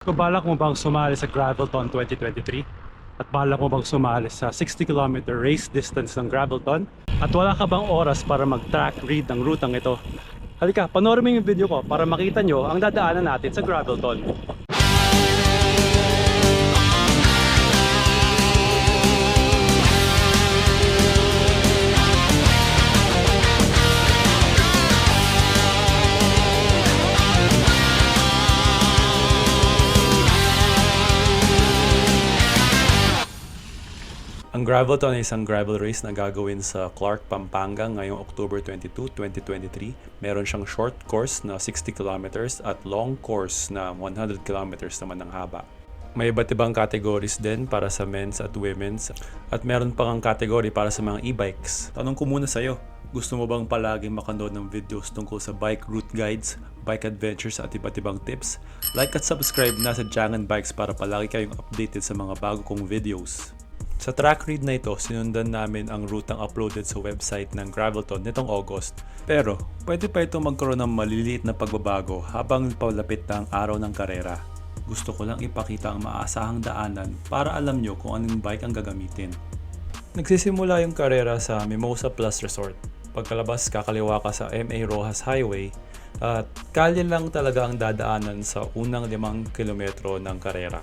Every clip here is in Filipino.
Kung balak mo bang sumali sa Gravelton 2023 at balak mo bang sumali sa 60-kilometer race distance ng Gravelton at wala ka bang oras para mag-track read ng rutang ito, halika, panoorin mo yung video ko para makita nyo ang dadaanan natin sa Gravelton. Ang Gravelton ay isang gravel race na gagawin sa Clark, Pampanga ngayong October 22, 2023. Meron siyang short course na 60 kilometers at long course na 100 kilometers naman ang haba. May iba't ibang categories din para sa men's at women's at meron pang ang category para sa mga e-bikes. Tanong ko muna sa'yo, gusto mo bang palaging makanood ng videos tungkol sa bike route guides, bike adventures at iba't ibang tips? Like at subscribe na sa Jangan Bikes para palagi kayong updated sa mga bago kong videos. Sa track read na ito, sinundan namin ang rutang uploaded sa website ng Gravelton nitong August. Pero, pwede pa ito magkaroon ng maliliit na pagbabago habang palapit na ang araw ng karera. Gusto ko lang ipakita ang maasahang daanan para alam nyo kung anong bike ang gagamitin. Nagsisimula yung karera sa Mimosa Plus Resort. Pagkalabas, kakaliwa ka sa MA Rojas Highway at kalye lang talaga ang dadaanan sa unang 5 kilometro ng karera.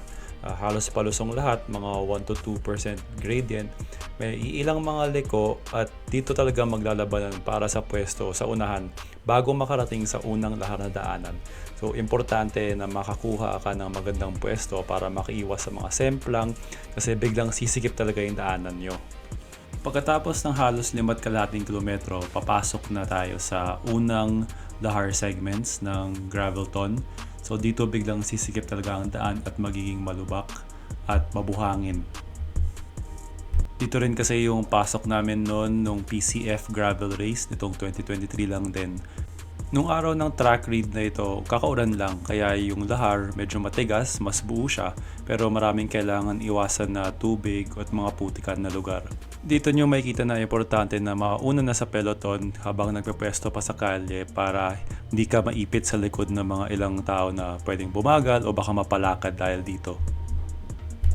Halos palusong lahat, mga 1-2% gradient. May ilang mga liko at dito talaga maglalabanan para sa pwesto sa unahan bago makarating sa unang lahar na daanan. So importante na makakuha ka ng magandang pwesto para makiiwas sa mga semplang kasi biglang sisikip talaga yung daanan nyo. Pagkatapos ng halos 5 kilometro, papasok na tayo sa unang lahar segments ng Gravelton. So dito biglang sisikip talaga ang daan at magiging malubak at mabuhangin. Dito rin kasi yung pasok namin noon nung PCF Gravel Race nitong 2023 lang din. Nung araw ng track read na ito, kakauran lang kaya yung lahar medyo matigas, mas buo siya pero maraming kailangan iwasan na tubig at mga putikan na lugar. Dito nyo makikita na importante na mauna na sa peloton habang nagpepwesto pa sa kalye para hindi ka maipit sa likod ng mga ilang tao na pwedeng bumagal o baka mapalakad dahil dito.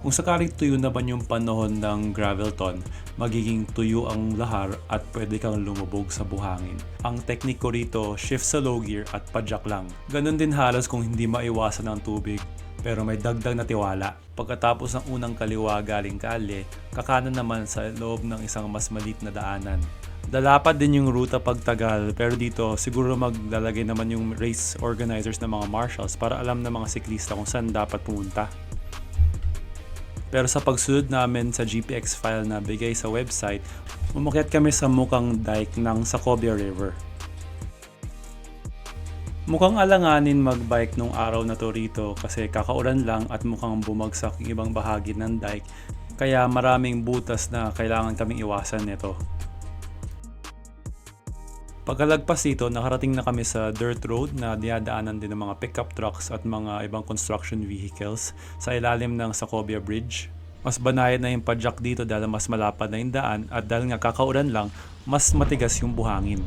Kung sakaling tuyo naman yung panahon ng Gravelton, magiging tuyo ang lahar at pwede kang lumubog sa buhangin. Ang teknik ko rito, shift sa low gear at padyak lang. Ganon din halos kung hindi maiwasan ang tubig, pero may dagdag na tiwala. Pagkatapos ng unang kaliwa galing kalye, kakanan naman sa loob ng isang mas maliit na daanan. Lalapad din yung ruta pagtagal pero dito siguro maglalagay naman yung race organizers ng mga marshals para alam ng mga siklista kung saan dapat pumunta. Pero sa pagsunod namin sa GPX file na bigay sa website, umakyat kami sa mukhang dike ng Sacobia River. Mukhang alanganin magbike nung araw na to rito kasi kakauran lang at mukhang bumagsak yung ibang bahagi ng dike kaya maraming butas na kailangan kaming iwasan nito. Pagkalagpas dito, nakarating na kami sa dirt road na dinadaanan din ng mga pickup trucks at mga ibang construction vehicles sa ilalim ng Sacobia Bridge. Mas banayad na yung padyak dito dahil mas malapad na yung daan at dahil nga kakauran lang, mas matigas yung buhangin.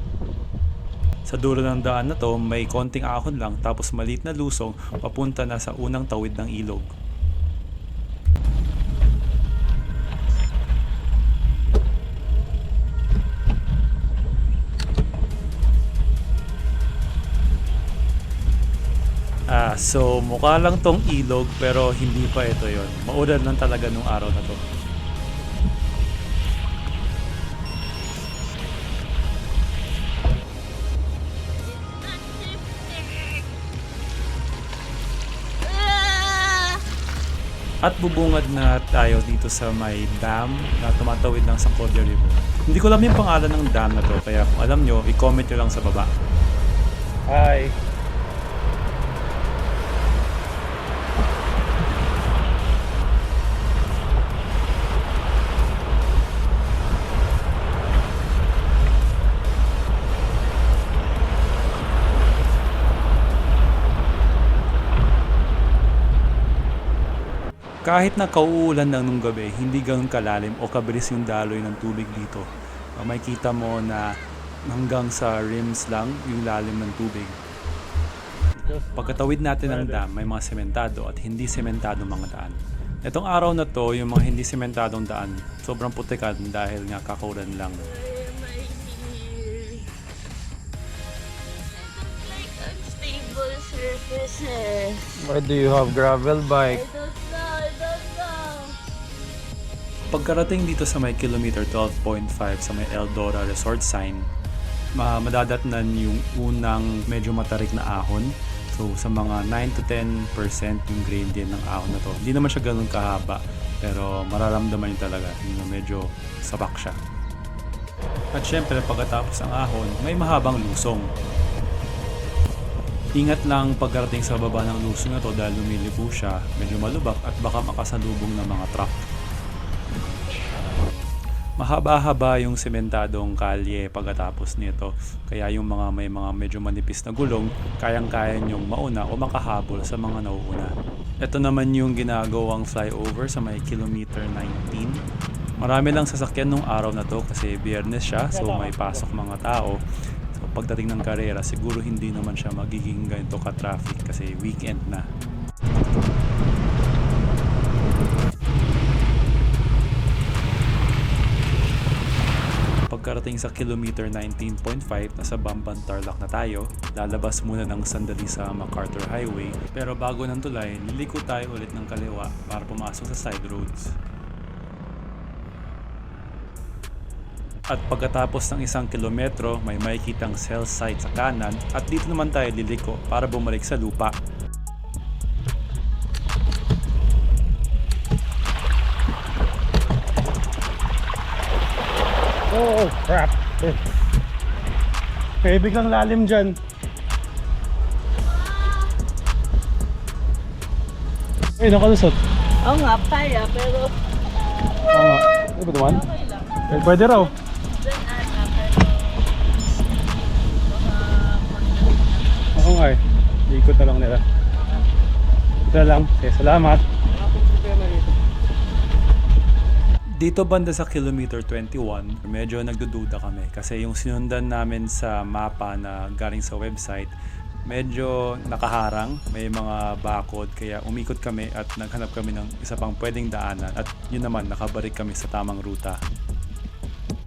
Sa dulo ng daan na to, may konting ahon lang tapos maliit na lusong papunta na sa unang tawid ng ilog. So mukha lang tong ilog pero hindi pa ito yon. Maulan lang talaga nung araw na to. At bubungad na tayo dito sa may dam na tumatawid lang sa Sacobia River. Hindi ko alam yung pangalan ng dam na to kaya kung alam nyo, i-comment nyo lang sa baba. Hi! Kahit na kauulan lang nung gabi, hindi ganun kalalim o kabilis yung daloy ng tubig dito. Makikita mo na hanggang sa rims lang yung lalim ng tubig. Pagkatawid natin ng dam, may mga sementado at hindi sementado mga daan. Itong araw na to, yung mga hindi sementadong daan, sobrang putikan dahil nga kakulan lang. Like unstable surfaces. Why do you have gravel bike? I don't know. Pagkarating dito sa may kilometer 12.5 sa may Eldora Resort sign, madadatnan yung unang medyo matarik na ahon. So sa mga 9 to 10% yung gradient ng ahon na to. Hindi naman siya ganun kahaba, pero mararamdaman nyo talaga yung medyo sabak siya. At syempre pagkatapos ng ahon, may mahabang lusong. Ingat lang pagkarating sa baba ng lusong na to dahil lumilibo siya, medyo malubak at baka makasalubong ng mga truck. Mahaba-haba yung sementadong kalye pagkatapos nito, kaya yung mga may mga medyo manipis na gulong, kayang-kaya nyong mauna o makahabol sa mga nauuna. Ito naman yung ginagawang flyover sa may kilometer 19. Marami lang sasakyan nung araw na to kasi biyernes siya, so may pasok mga tao. So pagdating ng karera, siguro hindi naman siya magiging ganito ka-traffic kasi weekend na. Pagkarating sa kilometer 19.5, nasa Bamban Tarlac na tayo. Lalabas muna ng sandali sa MacArthur Highway. Pero bago ng tulay, liliko tayo ulit ng kaliwa para pumasok sa side roads. At pagkatapos ng 1 kilometro, may makikitang cell site sa kanan at dito naman tayo liliko para bumalik sa lupa. Oh, crap. Kaya biglang lalim dyan. Ay, nakalusot. Oo nga, kaya, pero Oo nga. Ano ba naman? okay lang. Pwede raw. Doon ata, pero baka Oo nga eh. Ikot na lang nila. Ito lang. Okay, salamat. Dito banda sa kilometer 21, medyo nagdududa kami kasi yung sinundan namin sa mapa na galing sa website, medyo nakaharang, may mga bakod kaya umikot kami at naghanap kami ng isa pang pwedeng daanan at yun naman nakabalik kami sa tamang ruta.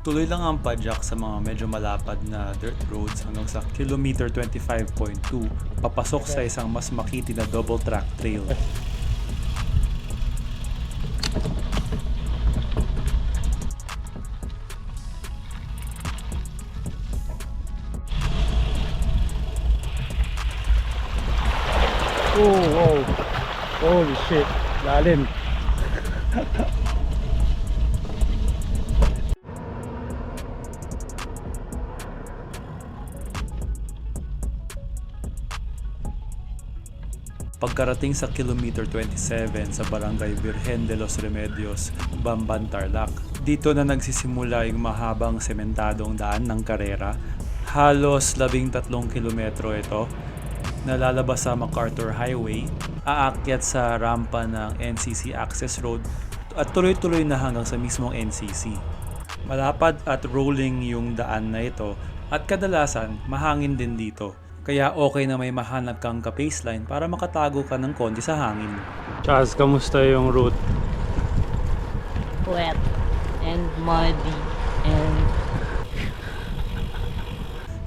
Tuloy lang ang padjak sa mga medyo malapad na dirt roads hanggang sa kilometer 25.2 papasok sa isang mas makiti na double track trail. Oh, wow. Holy shit. Lalim. Pagkarating sa kilometer 27 sa barangay Virgen de los Remedios, Bamban Tarlac, dito na nagsisimula yung mahabang sementadong daan ng karera. Halos 13 kilometro ito. Nalalabas sa MacArthur Highway, aakyat sa rampa ng NCC Access Road at tuloy-tuloy na hanggang sa mismong NCC. Malapad at rolling yung daan na ito at kadalasan mahangin din dito. Kaya okay na may mahanap kang ka-baseline para makatago ka ng konti sa hangin. Chaz, kamusta yung route? wet and muddy and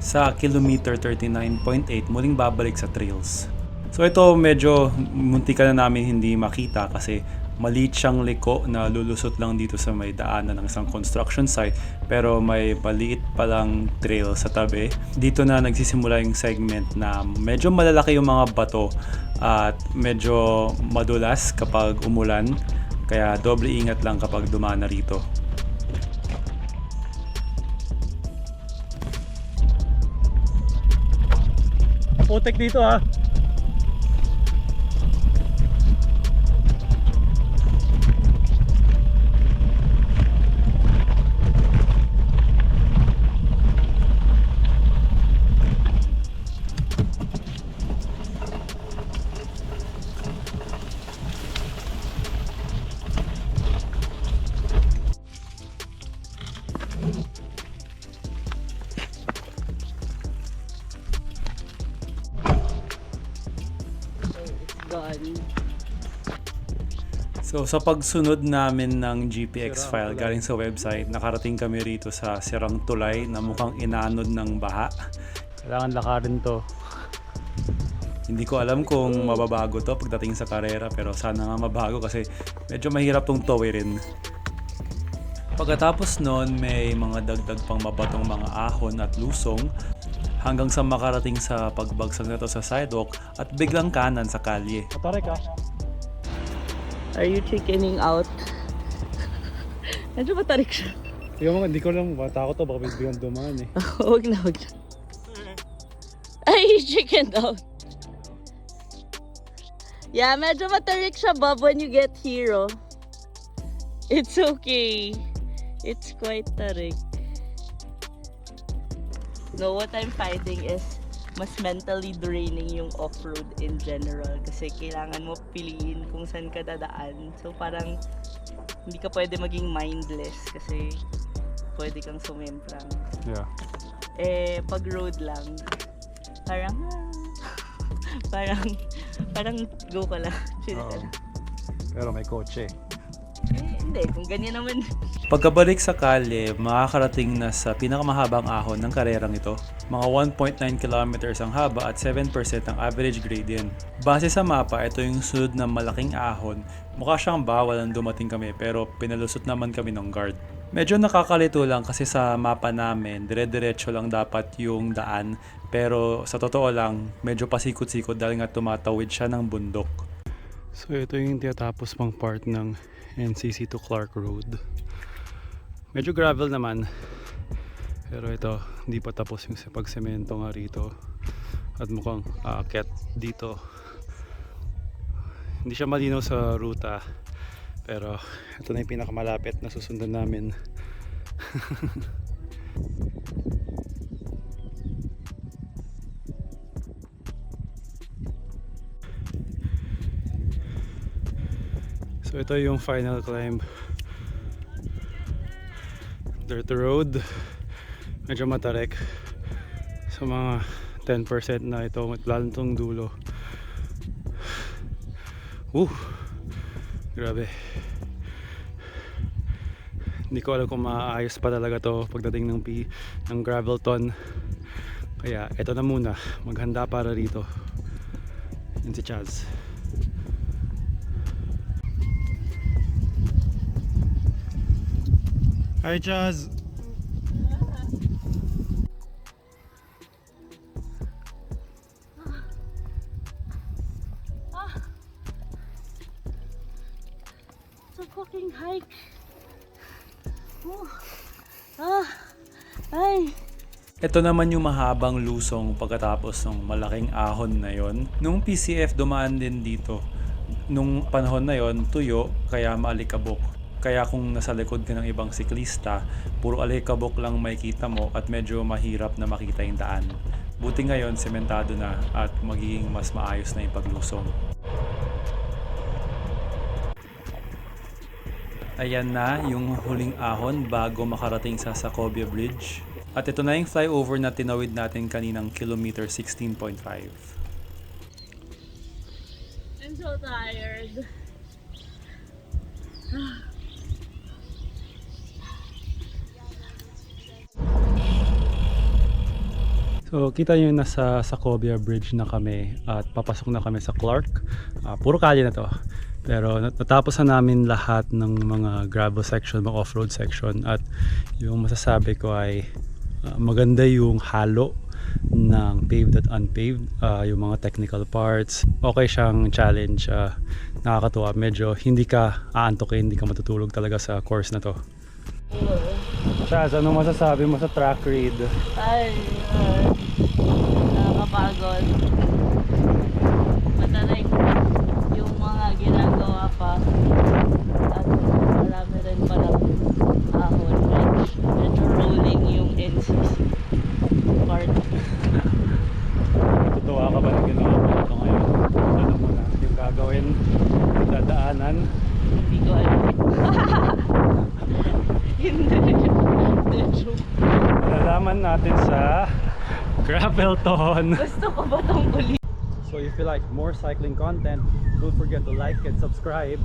Sa kilometer 39.8, muling babalik sa trails. So ito medyo munti ka na namin hindi makita kasi maliit siyang liko na lulusot lang dito sa may daanan ng isang construction site pero may maliit palang trail sa tabi. Dito na nagsisimula yung segment na medyo malalaki yung mga bato at medyo madulas kapag umulan kaya doble ingat lang kapag dumaan na rito. Putek dito ha. So sa pagsunod namin ng GPX file galing sa website, nakarating kami rito sa sirang tulay na mukhang inanod ng baha. Kailangan lakarin to. Hindi ko alam kung mababago to pagdating sa karera, pero sana nga mabago kasi medyo mahirap tong tawirin. Pagkatapos nun, may mga dagdag pang mabatong mga ahon at lusong hanggang sa makarating sa pagbagsak na to sa sidewalk at biglang kanan sa kalye. Tara ka. Are you chickening out? Medyo matarik siya. Tingnan mo, hindi ko lang matakot to. Baka biglang dumaan eh. Huwag na, huwag na. Ay, you chickened out. Yeah, medyo matarik siya, Bob, when you get here, oh. It's okay. It's quite tarik. No, what I'm finding is mas mentally draining yung off-road in general kasi kailangan mo piliin kung saan ka dadaan. So parang hindi ka pwede maging mindless kasi pwede kang sumemprang. Yeah. Eh, pag road lang, parang parang go ka lang. Chill ka lang. Pero may kotse. Hindi, kung ganyan naman. Pagkabalik sa kalye, makakarating na sa pinakamahabang ahon ng karerang ito. Mga 1.9 kilometers ang haba at 7% ang average gradient. Base sa mapa, ito yung sunod na malaking ahon. Mukha siyang bawal ang dumating kami pero pinalusot naman kami ng guard. Medyo nakakalito lang kasi sa mapa namin, dire-diretso lang dapat yung daan. Pero sa totoo lang, medyo pasikot-sikot dahil nga tumatawid siya ng bundok. So ito yung tinatapos pang part ng NCC to Clark Road. Medyo gravel naman. Pero ito, hindi pa tapos yung pagsemento nga rito. At mukhang aakyat dito. Hindi siya malinaw sa ruta. Pero ito na yung pinakamalapit na susundan namin. So ito yung final climb. Dirt road. Medyo matarik. So mga 10% na ito. Lalo itong dulo. Grabe. Hindi ko alam kung maayos pa talaga to pagdating ng Gravelton. Kaya ito na muna. Maghanda para rito. Yan si Chaz. Hi Chaz! It's a fucking hike. Ay. Ito naman yung mahabang lusong pagkatapos ng malaking ahon na yon. Nung PCF dumaan din dito. Nung panahon na yon, tuyo kaya maalikabok. Kaya kung nasa likod ka ng ibang siklista, puro alikabok lang makikita mo at medyo mahirap na makita yung daan. Buti ngayon, sementado na at magiging mas maayos na yung paglusong. Ayan na yung huling ahon bago makarating sa Sacobia Bridge. At ito na yung flyover na tinawid natin kaninang kilometer 16.5. I'm so tired. So kita nyo nasa Sacobia Bridge na kami at papasok na kami sa Clark. Puro kalye na to. Pero natapos na namin lahat ng mga gravel section, mga off-road section. At yung masasabi ko ay maganda yung halo ng paved at unpaved. Yung mga technical parts. Okay siyang challenge. Nakakatuwa. Medyo hindi ka aantokin, hindi ka matutulog talaga sa course na to. Chaz, ano masasabi mo sa track read? Ay, nakakapagod. Matarik yung mga ginagawa pa. At marami rin palang ahon. Medyo rolling yung NCC part. Tutuwa ka ba na ginawa mo ito ngayon? Ano mo na yung gagawin? Dadaanan? Hindi ko alam. Hindi. Malalaman natin sa Gravelton. Gusto ko ba itong uli? So if you like more cycling content, don't forget to like and subscribe.